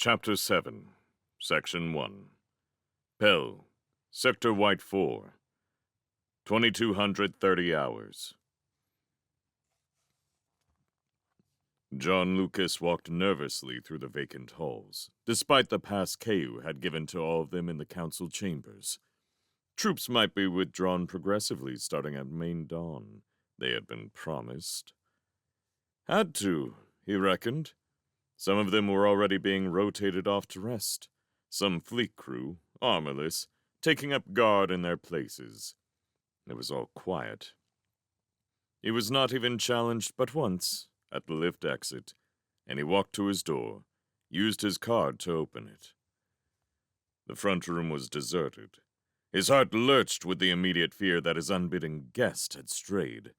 Chapter 7, Section 1. Pell, Sector White 4, 2230 hours. John Lucas walked nervously through the vacant halls, despite the pass Cherryh had given to all of them in the council chambers. Troops might be withdrawn progressively starting at main dawn, they had been promised. Had to, he reckoned. Some of them were already being rotated off to rest, some fleet crew, armorless, taking up guard in their places. It was all quiet. He was not even challenged but once, at the lift exit, and he walked to his door, used his card to open it. The front room was deserted. His heart lurched with the immediate fear that his unbidden guest had strayed.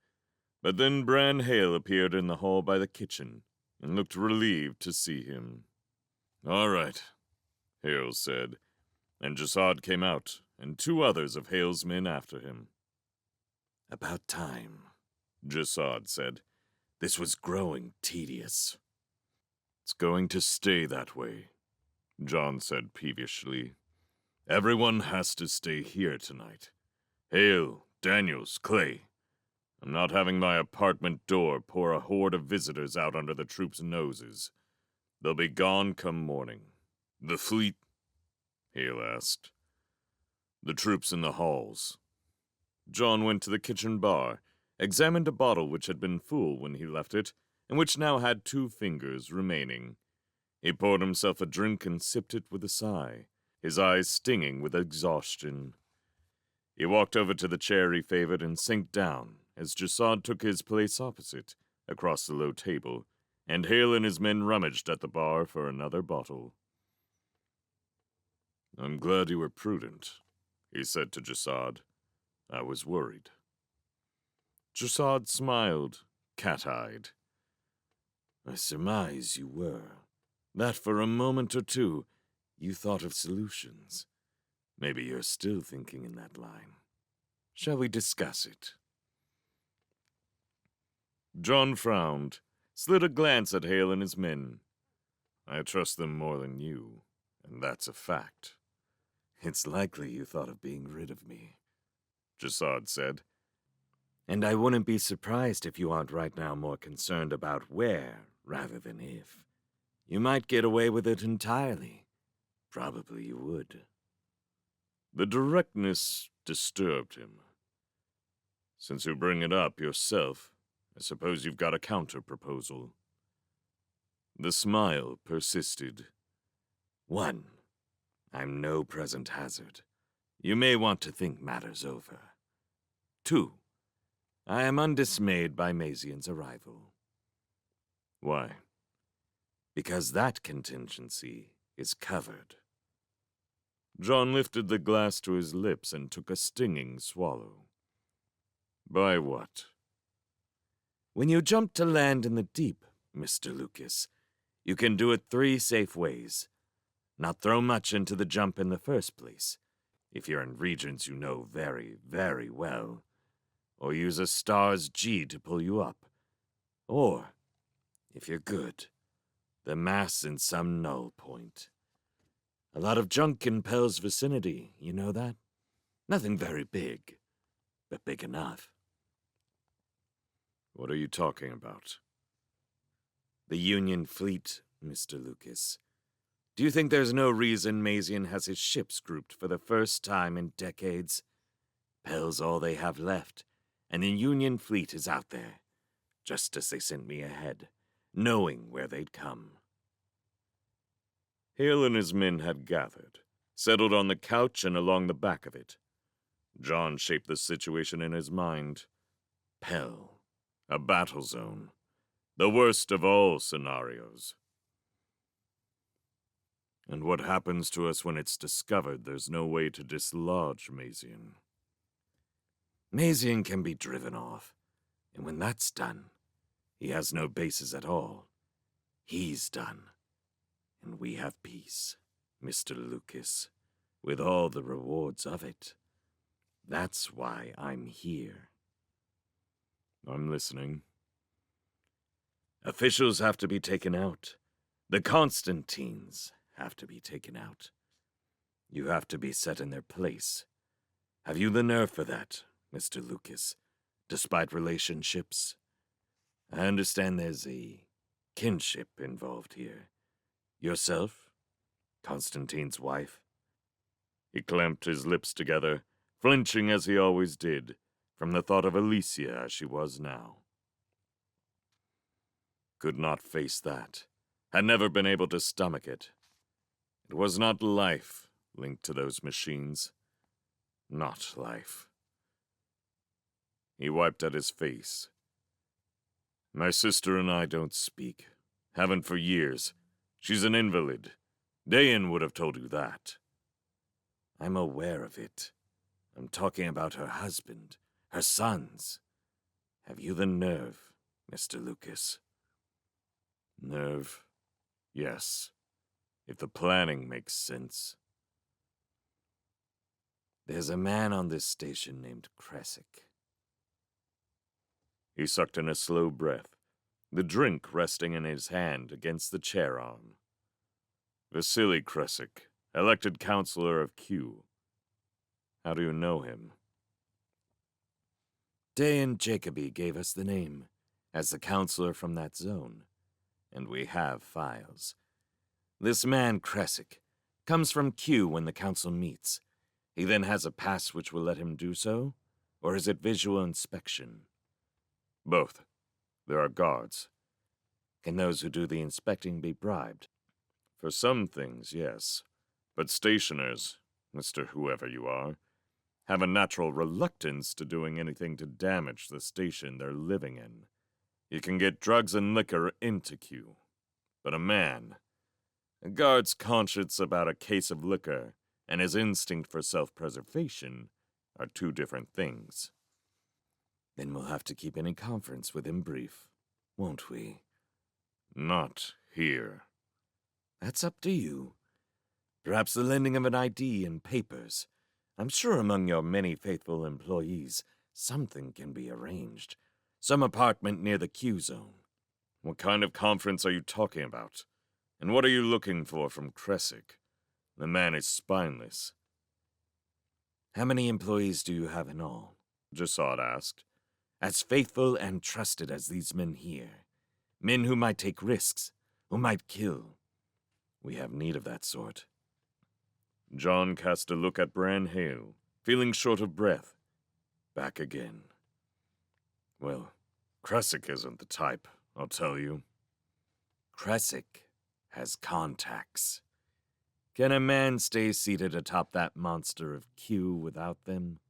But then Bran Hale appeared in the hall by the kitchen, and looked relieved to see him. "All right," Hale said, and Jasad came out, and two others of Hale's men after him. "About time," Jasad said. "This was growing tedious." "It's going to stay that way," John said peevishly. "Everyone has to stay here tonight. Hale, Daniels, Clay. I'm not having my apartment door pour a horde of visitors out under the troops' noses. They'll be gone come morning." "The fleet?" Hale asked. "The troops in the halls." John went to the kitchen bar, examined a bottle which had been full when he left it, and which now had 2 fingers remaining. He poured himself a drink and sipped it with a sigh, his eyes stinging with exhaustion. He walked over to the chair he favored and sank down, as Jasad took his place opposite, across the low table, and Hale and his men rummaged at the bar for another bottle. "I'm glad you were prudent," he said to Jasad. "I was worried." Jasad smiled, cat-eyed. "I surmise you were. That for a moment or two, you thought of solutions. Maybe you're still thinking in that line. Shall we discuss it?" John frowned, slid a glance at Hale and his men. "I trust them more than you, and that's a fact." "It's likely you thought of being rid of me," Jasad said. "And I wouldn't be surprised if you aren't right now more concerned about where rather than if. You might get away with it entirely. Probably you would." The directness disturbed him. "Since you bring it up yourself, I suppose you've got a counter-proposal." The smile persisted. 1. I'm no present hazard. You may want to think matters over. 2. I am undismayed by Mazian's arrival. "Why?" "Because that contingency is covered." John lifted the glass to his lips and took a stinging swallow. "By what?" "When you jump to land in the deep, Mr. Lucas, you can do it 3 safe ways. Not throw much into the jump in the first place, if you're in regions you know very, very well. Or use a star's G to pull you up. Or, if you're good, the mass in some null point. A lot of junk in Pell's vicinity, you know that? Nothing very big, but big enough." "What are you talking about?" "The Union fleet, Mr. Lucas. Do you think there's no reason Mazian has his ships grouped for the first time in decades? Pell's all they have left, and the Union fleet is out there, just as they sent me ahead, knowing where they'd come." Hale and his men had gathered, settled on the couch and along the back of it. John shaped the situation in his mind. Pell, a battle zone, the worst of all scenarios. "And what happens to us when it's discovered there's no way to dislodge Mazian?" "Mazian can be driven off, and when that's done, he has no bases at all. He's done, and we have peace, Mr. Lucas, with all the rewards of it. That's why I'm here." "I'm listening." "Officials have to be taken out. The Constantines have to be taken out. You have to be set in their place. Have you the nerve for that, Mr. Lucas, despite relationships? I understand there's a kinship involved here. Yourself? Constantine's wife? He clamped his lips together, flinching as he always did, from the thought of Alicia as she was now. Could not face that. Had never been able to stomach it. It was not life linked to those machines. Not life. He wiped at his face. My sister and I don't speak. Haven't for years. She's an invalid. Dayan would have told you that. I'm aware of it. I'm talking about her husband, her sons. Have you the nerve, Mr. Lucas? Nerve? Yes. If the planning makes sense. There's a man on this station named Kresic. He sucked in a slow breath, the drink resting in his hand against the chair arm. Vasily Kresic, elected counselor of Q. How do you know him? Dayan Jacoby gave us the name as the counselor from that zone, and we have files. This man, Kresic, comes from Q when the council meets. He then has a pass which will let him do so, or is it visual inspection? Both. There are guards. Can those who do the inspecting be bribed? For some things, yes. But stationers, Mr. Whoever you are, have a natural reluctance to doing anything to damage the station they're living in. You can get drugs and liquor into Q. But a guard's conscience about a case of liquor and his instinct for self-preservation are two different things. Then we'll have to keep any conference with him brief, won't we? Not here. That's up to you. Perhaps the lending of an ID and papers. I'm sure among your many faithful employees, something can be arranged. Some apartment near the Q zone. What kind of conference are you talking about? And what are you looking for from Kresic? The man is spineless. How many employees do you have in all? Jasad asked. As faithful and trusted as these men here. Men who might take risks, who might kill. We have need of that sort. John cast a look at Bran Hale, feeling short of breath. Back again. Well, Kresic isn't the type, I'll tell you. Kresic has contacts. Can a man stay seated atop that monster of Q without them?